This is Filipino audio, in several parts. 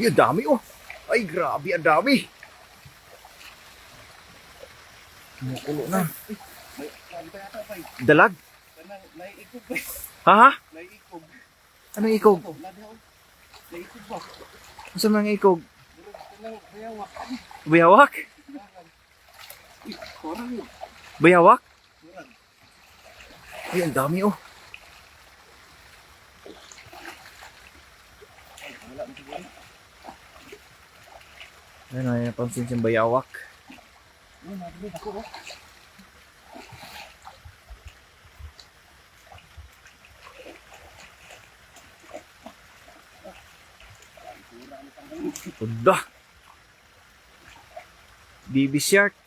Ay, ang dami oh. Ay, grabe, ang dami. Kumukulo na. Dalag? Naiikog. Ha? Naiikog. Anong ikog? Naiikog ba? Ano mga ikog? Kanang bayawak. Bayawak? Korang yun. Bayawak? Korang. Ay, ang dami oh. Wala mo siguro. Ano na napansin siyang bayawak? Nabili ako oh. Udah. Baby shark.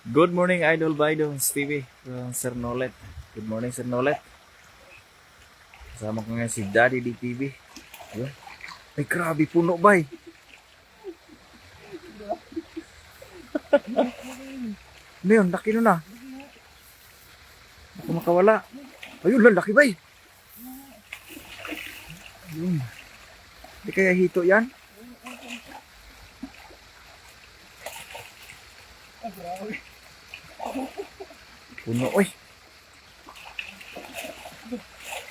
Good morning, Idol Bidons TV from Sir Nolet. Good morning, Sir Nolet. Kasama ko ngayon si Daddy DTV. Ayun. Ay, grabe, puno ba eh. Ano yun? Laki nun ah. Ako makawala. Ayun lang, laki ba eh. Ayun. Di kaya hito yan? Puno, oy.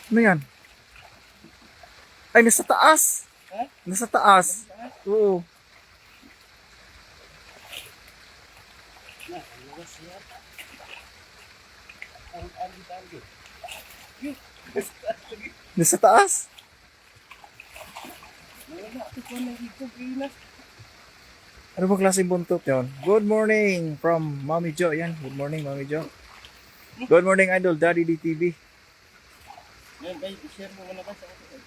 Ano yan? Ay, nasa taas. Ha? Nasa taas. Oo. Nasa taas. Wala ako pa naiikog. Ano bang klaseng buntot yun? Good morning from Mami Jo. Yan. Good morning, Mami Jo. Good morning, Idol Daddy DTV. Ngayon ba, i-share mo muna ba sa akin?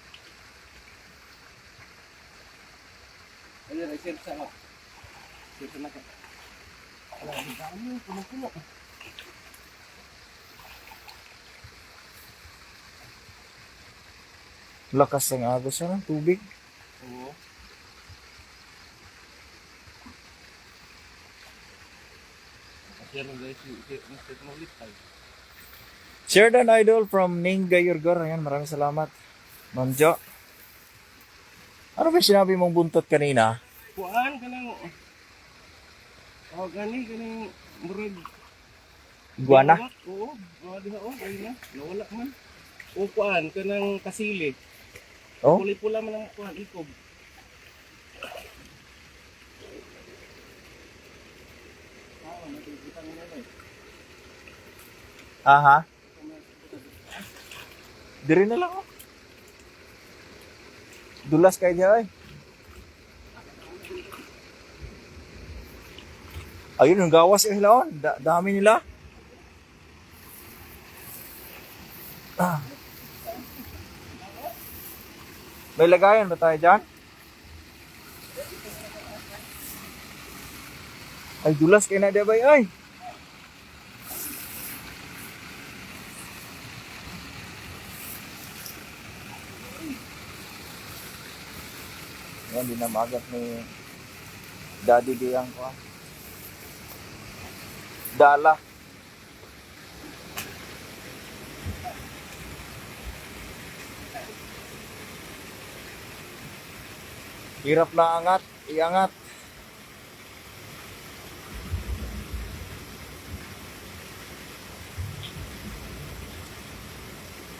Ayun, i-share sa ako. Share sa naka. Wala, di ba ano, puno-puno. Lakas ng agos ng tubig. Oo. Share mo guys, share mo ulit tayo. Share dan Idol from Ning Gayorgor. Ayan, maraming salamat. Ma'am Jo. Ano ba sinabi mong buntot kanina? Kuan ka lang. Oh, gani murag. Iguana? Oo, diha oh, ayun na. Nawala man. O kuan kanang kasili. Oh? Pula man ang kuan ikob. Nakikita mo na eh. Aha. Diri na lang oh. Dulas kayo diya eh. Ayun, yung gawas yung hilaon. Dami nila. Ah. May lagayan ba tayo dyan? Ay, dulas kayo na diya ba ay? Yan, dinamagat ni Daddy Diang ko. Dala. Hirap na angat, iangat.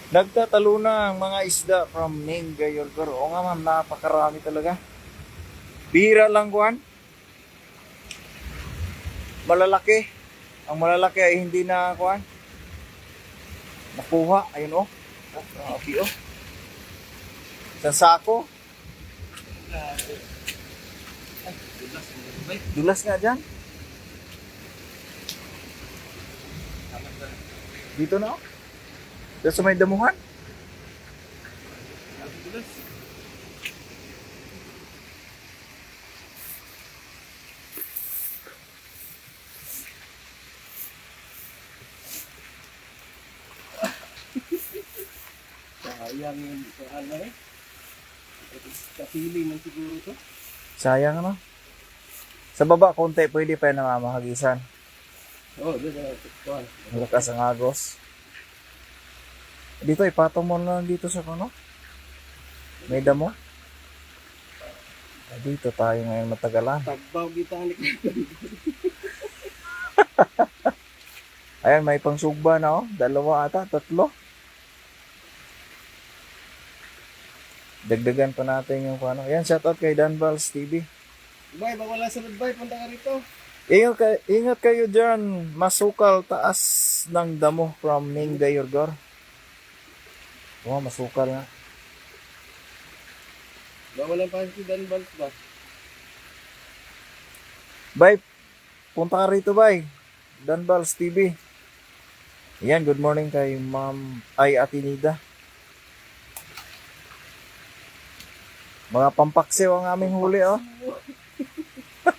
Nagtatalo na ang mga isda from Ning Gayorgor. O nga ma'am, napakarami talaga. Bihira lang kuhan. Malalaki. Ang malalaki ay hindi na kuhan. Nakuha. Ayun o. Grabe o. Isang sako. Dulas nga dyan. Dito na o. Dito sa may damuhan. Sayang yung kuan na eh. Kasili man siguro to. Sayang ano. Sa baba konti pwede pa namamahagisan. Oh, doon na. Kuhan. Malakas ang agos. Dito, ipatong mo na lang dito sa ano? May damo. Dito tayo ngayon matagalan. Tagbaw kita ni Ayan, may pangsugba na oh. 2 ata, 3. Dagdagan pa natin yung paano. Ayan, shoutout kay Danvals TV. Bay, bawala sunod bay, punta ka rito. Ingat kayo dyan. Masukal taas ng damo from Ning Dayorgor. Oh, masukal nga. Bawala pa si Dan Balls ba? Bay, punta ka rito, bay. Danvals TV. Ayan, good morning kay Ate Nida. Mga pampaksiw ang aming huli, oh.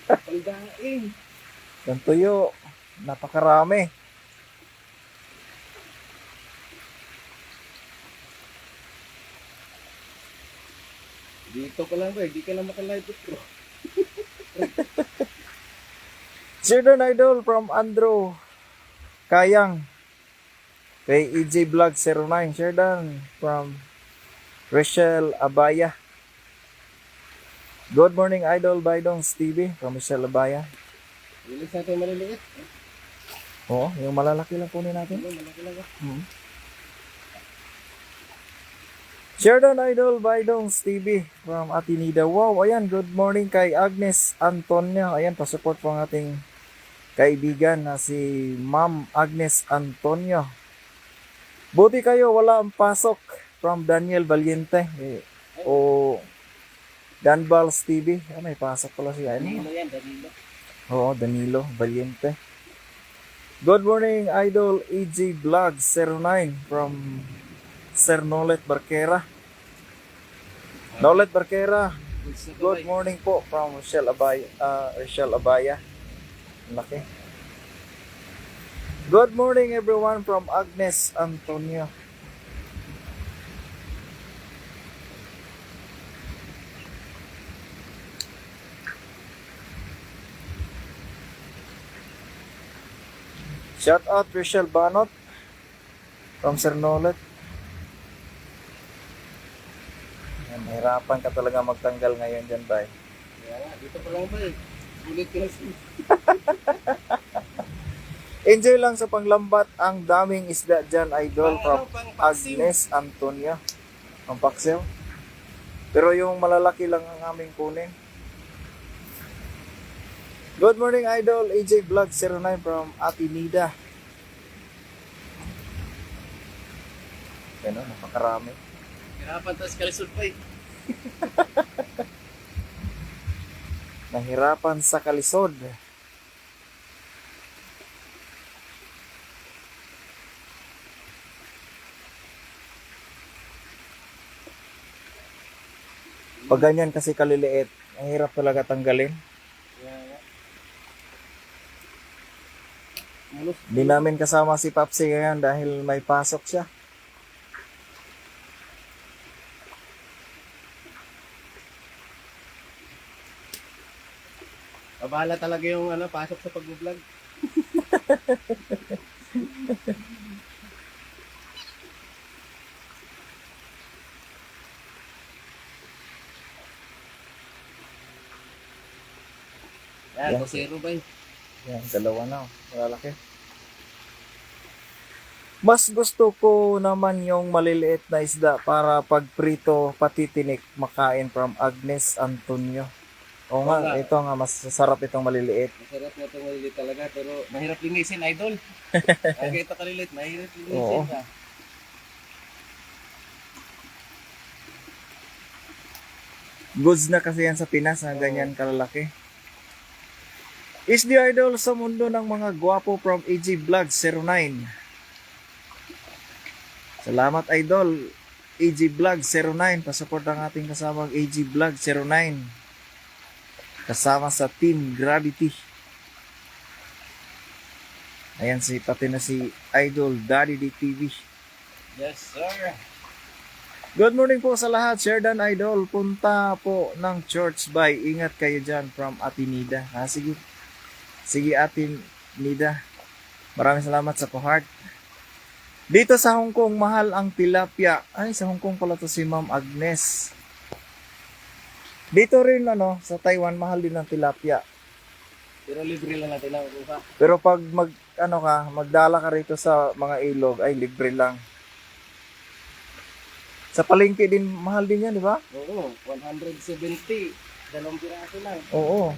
Pagdaing. Yung tuyo, napakarami. Dito ka lang bay, di ka na makalive bro. Jordan Idol from Andrew Kayang. Kay EJ Vlog 09. Jordan from Rachel Abaya. Good morning Idol Bidongs TV from Rachel Abaya. Bilis natin maliliit. Oo, yung malalaki lang kunin natin. Ano, malaki lang ba? Jordan Idol Bidongs TV from Atinida. Wow, ayan, good morning kay Agnes Antonio. Ayan, pasupport po ang ating kaibigan na si Ma'am Agnes Antonio. Buti kayo, wala ang pasok from Daniel Valiente. O Danvals TV. Ah, may pasok pala siya. Danilo yan, Danilo. Oo, Danilo Valiente. Good morning, Idol EG Vlog 09 from Sir Nolet Barquera. Nolet Barquera, good morning po from Rachel Abaya. Laki. Good morning everyone from Agnes Antonio. Shout out Rachel Banot from Sir Nolet. Yan, hirapan ka talaga magtanggal ngayon dyan, bay. Yeah, dito pa lang bay. Ulit ka na siya. Enjoy lang sa panglambat. Ang daming isda dyan, Idol, from Pang paksiw. Agnes Antonio. Ang paksiw. Pero yung malalaki lang ang aming kunin. Good morning, Idol. AJ Vlog 09 from Atinida. Yan o, napakarami. Hirapan tas kalisod bay. Nahirapan sa kalisod. Pag ganyan kasi kaliliit, ang hirap talaga tanggalin. Yeah. Mulos. Hindi namin kasama si Papsi ngayon dahil may pasok siya. Bahala talaga yung ano, pasok sa pag-vlog. Yan, Yan. 2-0 bay. Yan, dalawa na. Malalaki. Mas gusto ko naman yung maliliit na isda para pag prito pati tinik makain from Agnes Antonio. O nga, Oo nga. ito nga, mas sarap itong maliliit. Masarap na itong malilit talaga, pero mahirap linisin, idol. Ang ito kalilit, mahirap linisin Oo. ka. Goods na kasi yan sa Pinas na ganyan kalalaki. Is the idol sa mundo ng mga gwapo from AG Vlog 09. Salamat idol. AG Vlog 09. Pasupport ang ating kasamang AG Vlog 09. Kasama sa Team Gravity. Ayan pati na si Idol Daddy DTV. Yes, sir. Good morning po sa lahat. Sheridan Idol. Punta po ng church by. Ingat kayo dyan from Atinida. Sige. Sige Atinida. Maraming salamat sa pa-heart. Dito sa Hong Kong, mahal ang tilapia. Ay, sa Hong Kong pala to si Ma'am Agnes. Dito rin, sa Taiwan, mahal din ang tilapia. Pero libre lang natin ang kuha. Pero pag magdala ka rito sa mga ilog, ay libre lang. Sa palengke din, mahal din yan, di ba? Oo, 170. Dalawang piraso lang. Oo.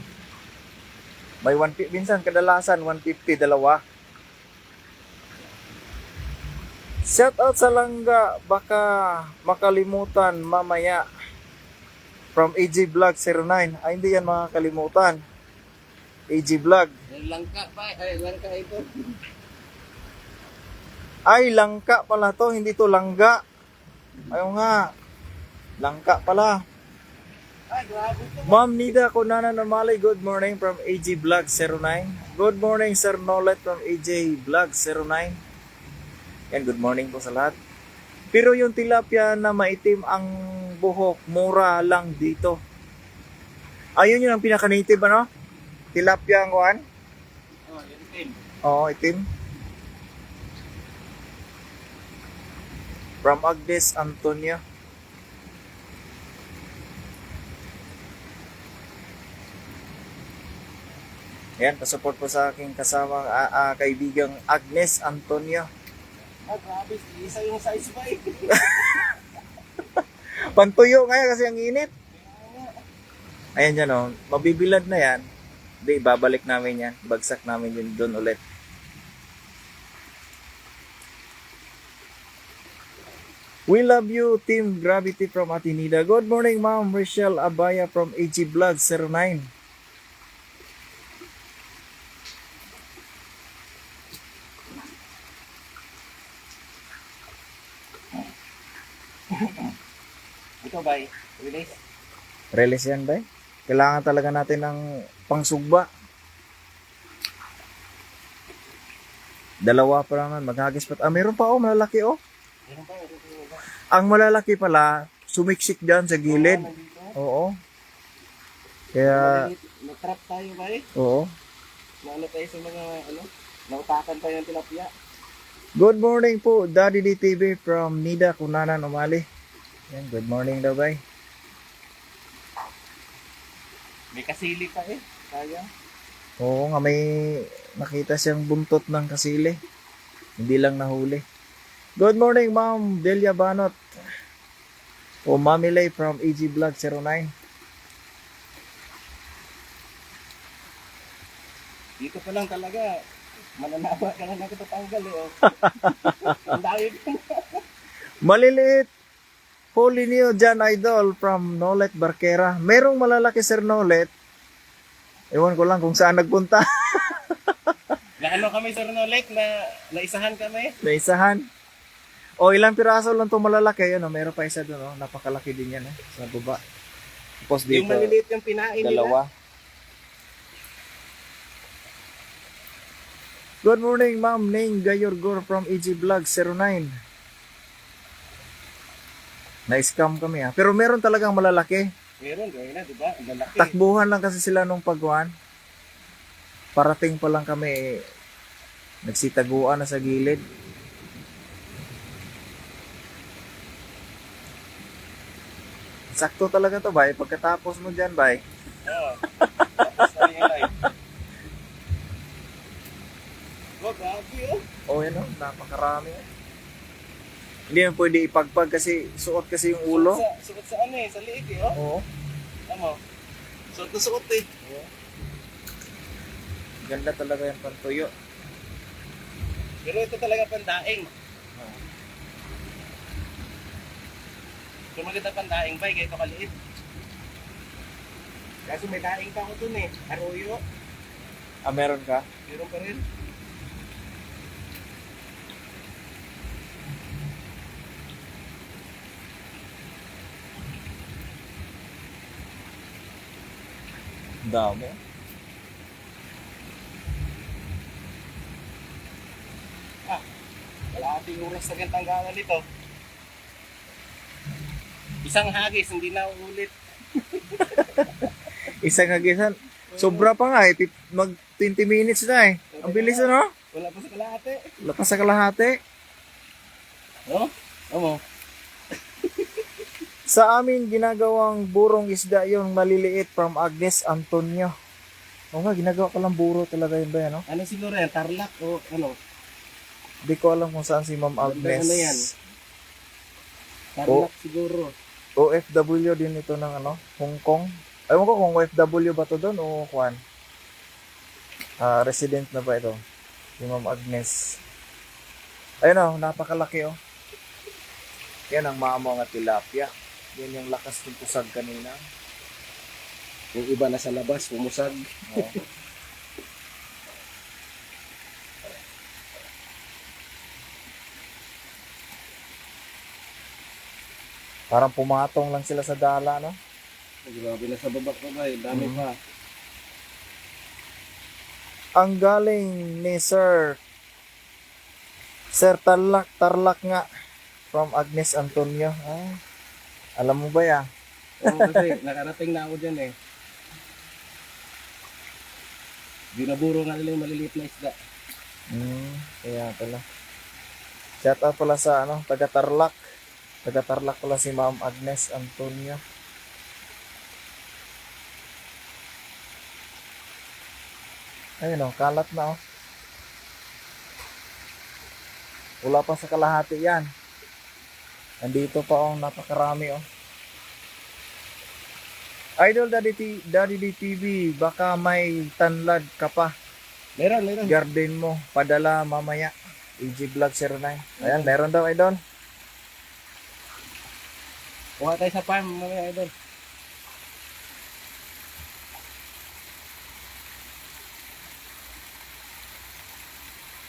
May 150, minsan kadalasan 150, dalawa. Shout out sa langga, baka makalimutan mamaya. From AG Vlog 09. Ay, hindi yan makakalimutan. AG Vlog. Langka pa. Ay, langka ito. Ay, langka pala to, hindi to langga. Ayaw nga. Langka pala. Ay, grabe ito. Ma'am Nida Kunana Namali, good morning from AG Vlog 09. Good morning, Sir Nolet from AG Vlog 09. Yan, good morning po sa lahat. Pero yung tilapia na maitim ang buhok, mura lang dito. Ayun yun ang pinaka-native, Tilapia ang kuhan? Oh, yun din. Oo, itim. From Agnes Antonio. Ayan, pasupport po sa aking kasamang kaibigang Agnes Antonio. Ah, grabe. Isa yung size ba eh. Pantuyo nga kasi ang init. Ayan dyan, mabibilad na yan. Hindi, babalik namin yan. Bagsak namin yun doon ulit. We love you, Team Gravity from Atinida. Good morning, Ma'am Rachel Abaya from AG Vlog 09. Ito ba eh? Release? Release yan ba? Kailangan talaga natin ng pangsugba. Dalawa pa naman, maghagis pa. Meron pa malalaki Meron pa. Ang malalaki pala, sumiksik dyan sa gilid. Oo. Kaya, Na-trap tayo ba eh? oo. Naano tayo sa mga, nautakan tayo ng tilapia. Good morning po, Daddy DTV from Nida Kunanan, Umali. Yan, good morning daw, bay. May kasili pa eh. Kaya. Oo nga, may nakita siyang buntot ng kasili. Hindi lang nahuli. Good morning, Ma'am Delia Banot. O Mami Lay from AG Vlog 09. Dito pa lang talaga. Mananawa ka lang ako tatanggal eh. Oh. Ang dami ko. Maliliit. Holy Neo Jan Idol from Nolet Barquera. Merong malalaki, Sir Nolet. Ewan ko lang kung saan nagpunta. Naano kami Sir Nolek na naisahan kami. Naisahan. O ilang piraso lang itong malalaki. Meron pa isa doon. Napakalaki din yan. Sa baba. Tapos dito, Yung maliliit yung pinain nila. dalawa. Good morning, Ma'am Ning Gayorgor from EG Vlog 09. Na-scam kami Pero meron talagang malalaki. Meron, gawin na, di ba? Ang lalaki. Takbuhan lang kasi sila nung pagkuhan. Parating pa lang kami, nagsitaguan na sa gilid. Sakto talaga to, bay. Pagkatapos mo dyan, bay. Oo. Tapos na yung live. Oh, grabe oh. Yan napakarami. Hindi na pwede ipagpag kasi suot kasi yung ulo. Suot sa ano eh, sa liig eh oh. Oo. Tama. Suot na suot eh. Ganda talaga yung pantuyo. Pero ito talaga pandaing. Kung maganda pandaing ba, kahit kaliit. Kaso may daing pa ako dun eh. Arroyo. Meron ka? Meron pa rin. Dami. Wala ating oras na ganitang tanggalan dito. Isang hagis, hindi na ulit. Isang hagisan. Sobra pa nga Mag 20 minutes na Ang bilis Wala pa sa kalahati. Wala pa sa kalahati. No? Oo. Sa amin, ginagawang burong isda yung maliliit from Agnes Antonio. Oo nga, ginagawa ko lang buro talaga yun ba yan, no? Ano siguro yan? Tarlac o ano? Hindi ko alam kung saan si Ma'am Agnes. Ano yan? Tarlac siguro. OFW din ito ng ano, Hong Kong. Ewan ko kung OFW ba to doon o Juan. Resident na ba ito? Si Ma'am Agnes. Ayun o, napakalaki o. Yan ang maamo nga tilapia. Yan yung lakas ng pusag kanina. Yung iba na sa labas, pumusag. Oo. Parang pumatong lang sila sa dala, no? Grabe na sa baba ko ba eh. Dami pa. Ang galing ni Sir Tarlac nga from Agnes Antonio. Ay, alam mo ba ya? Oo, kasi nakarating na ako dyan eh. Binaburo nga nila yung maliliit na isda. Kaya pala. Shout out pala sa ano, taga Tarlac. Taga Tarlac pala si Ma'am Agnes Antonio. Ayun o, kalat na o. Wala pa sa kalahati yan. Nandito pa o, napakarami o. Idol Daddy D TV, baka may tanlad ka pa. Meron. Garden mo, padala mamaya. EG Vlog 09. Ayan, meron daw idol. Kuha tayo sa farm mamaya idol.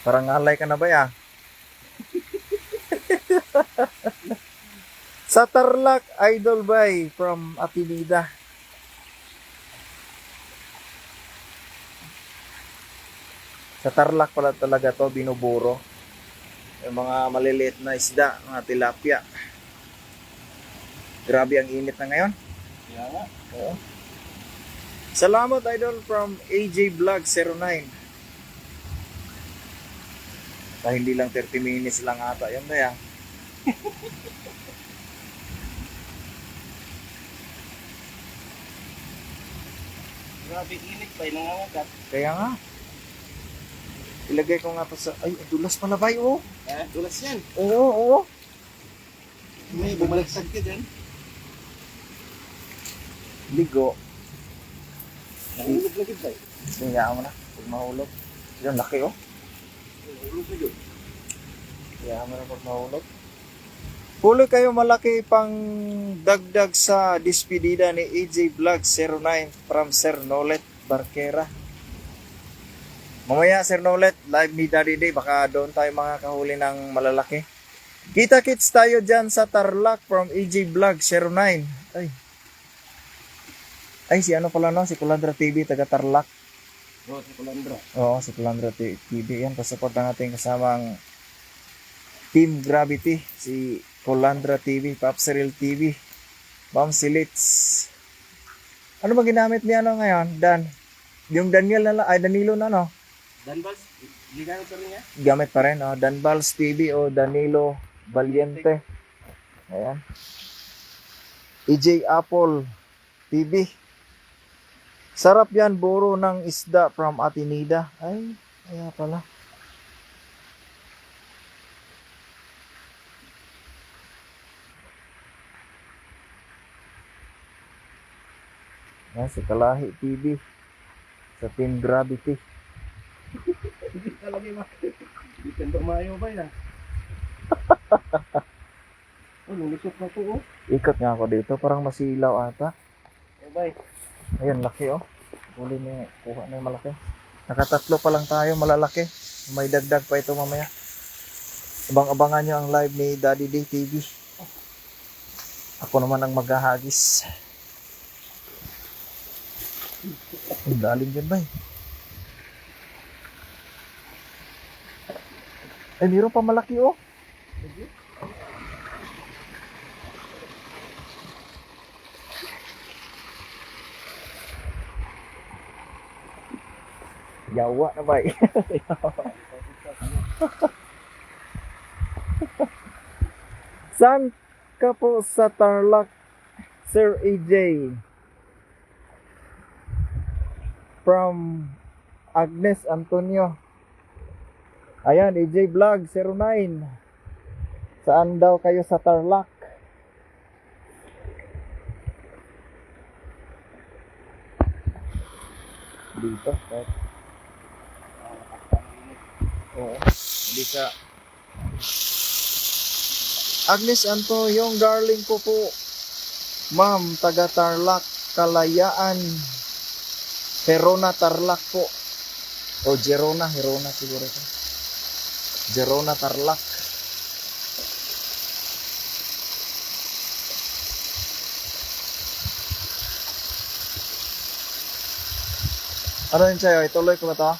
Parang alay ka na ba ya? Sa Tarlac, Idol Bay from Atinida. Sa Tarlac pala talaga to binuburo. Yung mga maliliit na isda, mga tilapia. Grabe ang init na ngayon. Kaya nga. Oo. Salamat Idol from AJ Vlog 09. Hindi lang 30 minutes lang ata. Yan ba yan? Grabe init pa, nangangagat. Kaya nga. Ilagay ko nga to sa... Ay, dulas pala ba yun? Dulas yan. Oo. May bumalagsag ka dyan. Ligo. Nahulog na kita eh. Sinayaan mo na. Pag mahulog. Yan, laki oh. Nahulog na yun. Sinayaan mo na pag mahulog. Huli kayo malaki pang dagdag sa dispedida ni AJ Vlog 09 from Sir Nolet Barquera. Mamaya Sir Nolet, live ni Daddy Day. Baka doon tayo mga kahuli ng malalaki. Kita-kits tayo dyan sa Tarlac from AJ Vlog 09. Ay, si ano pala no? Si Kulandra TV, taga Tarlac. Oo, si Kulandra. Oo, si Kulandra TV. Yan, pasupport ng ating kasamang Team Gravity. Si Kulandra TV, Popsiril TV, Ma'am Silits. Ano ba ginamit niya no ngayon? Yung Daniel na Danilo na no? Danbas, gigamit pa rin niya? Gamit pa rin, oh. Danvals TV o Danilo Valiente. Ayan. EJ Apple TV. Sarap yan, buro ng isda from Atinida. Ay, kaya pala. Yan, si Kalahi TV. Sa Team Gravity. Hindi talaga yung hindi ka mayo ba yan? Oh, lulusot na po oh. Ikot nga ako dito, parang masilaw ata. Bye. Ayun, laki oh. Huli niya, kuha na yung malaki. Nakatatlo pa lang tayo, malalaki. May dagdag pa ito mamaya. Abang-abangan nyo ang live ni Daddy Day TV. Ako naman ang maghahagis. Ang dalim dyan ba eh. Ay, mayroon pa malaki oh. Yawa na ba eh. Saan ka po sa Tarlac, Sir AJ? From Agnes Antonio. Ayan, AJ Vlog 09. Saan daw kayo sa Tarlac? Dito. Oo. Hindi ka. Agnes Antonio, yung darling ko po. Ma'am, taga Tarlac, Kalayaan. Herona Tarlac po. O Gerona siguro ito. Gerona Tarlac. Ano yun sa'yo? Ituloy ko ba ito?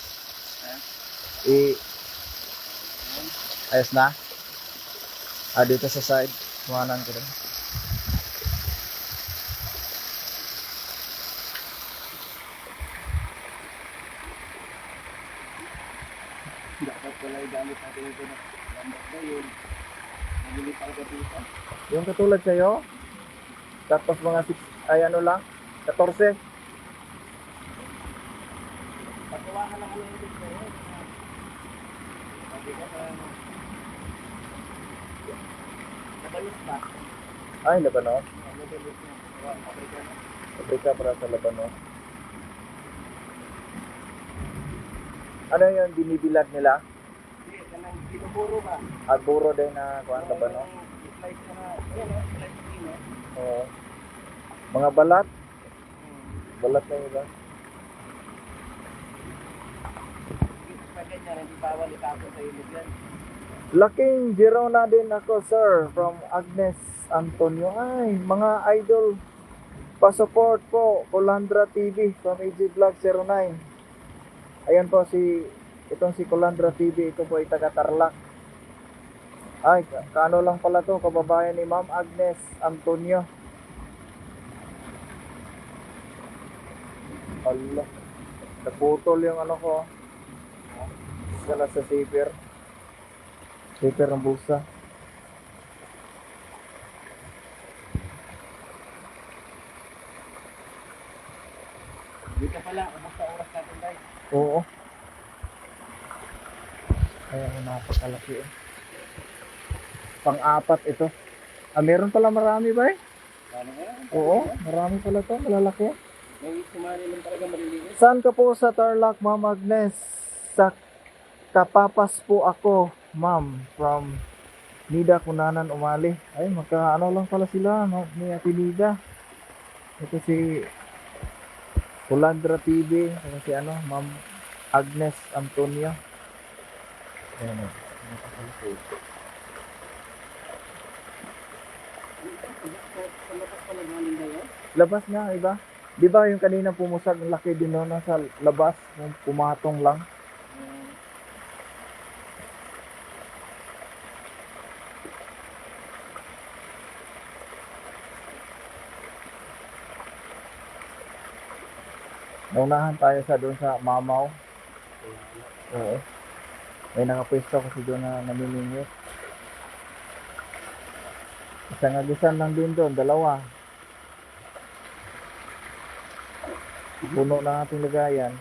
Ayos na? Dito sa side. Kuhanan ko rin. Dapat pala gamit natin ito na lambat na yun. Nabili pa ka dito. Yung katulad sa'yo? Tapos mga 6, ay ano lang? 14? Pagawa ka lang ano yung dito sa'yo. Sabi ka sa Labanos ba? Ay, Labanos. Labanos na. Pabrika na. Pabrika para sa Labanos. Ano yung binibilad nila? Hindi, kanang pinuburo ba? Agburo din na kuhan Labanos. Slice ka na. Ayan, slice ka na. Oo. Mga balat? Balat na iba. Pag ganyan, hindi bawal itapon sa ilog yan. Laking Girona din ako, sir, from Agnes Antonio. Ay, mga idol, pa-support po, Colandra TV from AJ Vlog 09. Ayan po itong si Colandra TV, ito po ay taga Tarlac. Ay, kaano lang pala to, kababayan ni Ma'am Agnes Antonio. Allah, naputol yung ano ko. Sana sa zipper. Zipper ng busa. Dito pala, ubos sa oras natin guys. Oo. Kaya napakalaki eh. Pang-apat ito. Meron pala marami ba eh? Ano nga? Oo, marami pala to, malalaki. May sumali lang talaga maliliit. Saan ka po sa Tarlac, Ma'am Agnes? Sa Kapapas po ako, ma'am, from Nida Kunanan Umali. Ay, magkaano lang pala sila, no? Ni Ate Nida. Ito si Colandra TV, ito si ano, Ma'am Agnes Antonio. Ayan o. Labas nga, iba? Di ba yung kanina pumusag, ang laki din no, nasa labas, yung pumatong lang. Naunahan tayo sa doon sa Mamaw. Oo. May nakapwesto kasi doon na namimingit. Isang agisan lang din doon, dalawa. Puno na ating lagayan.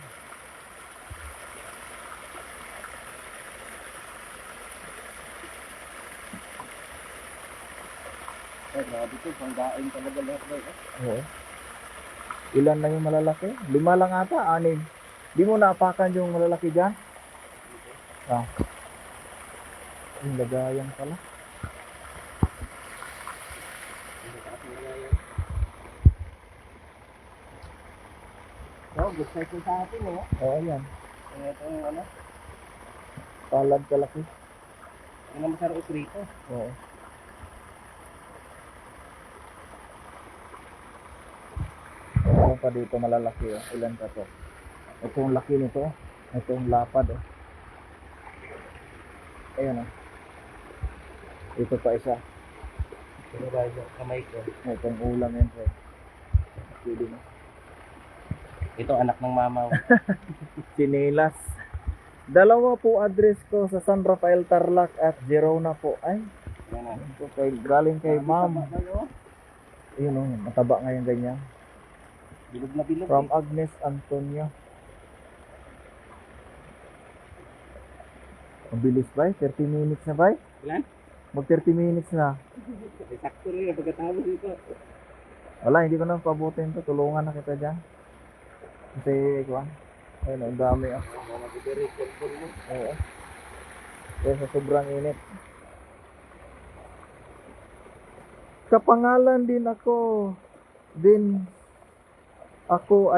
Grabe ito, pangdaing talaga lahat ba ito? Oo. Ilan na yung malalaki? 5 lang ata, 6. Di mo naapakan yung malalaki dyan? Ah. Yung lagayan pala. Oh, good size yung sa atin eh. Oo, yan. Ito yung ano, Palad kalaki. yung namasarap rito. Oo. Meron pa dito malalaki. Oh. Ilan pa to? Ito yung laki nito. Ito yung lapad. Oh. Ayan oh. Ito pa isa. Pero dahil yung kamay ko. Itong ulam yan. Pwede mo. Ito anak ng mama. Sinelas. Dalawa po address ko sa San Rafael Tarlac at Gerona po. Ay, Yan na. ito galing kay ma'am. Tayo. Ayun oh, mataba ngayon ganyan. Bilog na bilog. From Agnes Antonio. Ang bilis ba? 30 minutes na ba? Ilan? Mag 30 minutes na. Sakto rin ang pagkatapos dito. Wala, hindi ko na pabutin to. Tulungan na kita dyan. Kasi, ikaw, ayun, ang dami ah. Mag-dere, cellphone mo. Oo. Kaya sa sobrang init. Kapangalan din ako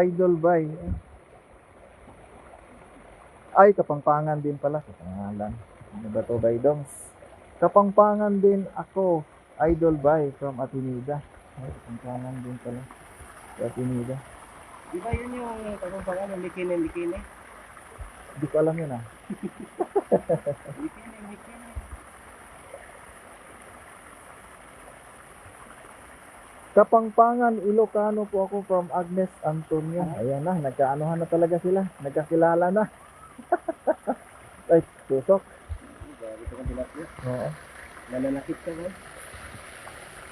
Idol Bay. Ay, Kapampangan din pala. Kapangalan. Ano ba to, Baydongs? Kapampangan din ako Idol Bay from Atinida. Ay, Kapampangan din pala. Sa Atinida. Di ba yun yung pagpapangan ng Likini? Hindi ko alam yun ah. Likini. Kapampangan, Ilocano po ako from Agnes Antonio. Ayan na, nagkaanuhan na talaga sila. Nagkakilala na. Ay, tusok. Grabe ka ng tilapia. Oo. Nananakit ka ba?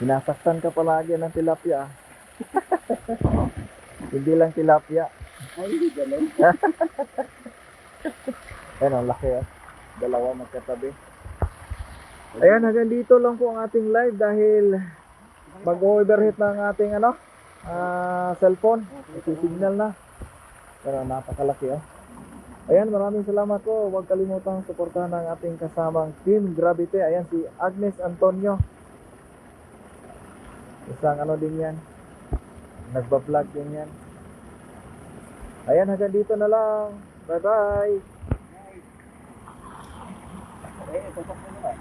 Sinasaktan ka palagi ng tilapia. Hindi lang tilapia. Ay, hindi ganun. Ayan, ang laki ah. Dalawa magkatabi. Ayan, hanggang dito lang po ang ating live dahil mag-overheat na ang ating cellphone. Isi-signal na. Pero napakalaki oh. Ayan, maraming salamat po. Huwag kalimutang suportahan ang ating kasamang Team Gravity. Ayan, si Agnes Antonio. Isang ano din yan. Nagbablog din yan. Ayan, hanggang dito na lang. Bye-bye. Eh, ito pa na.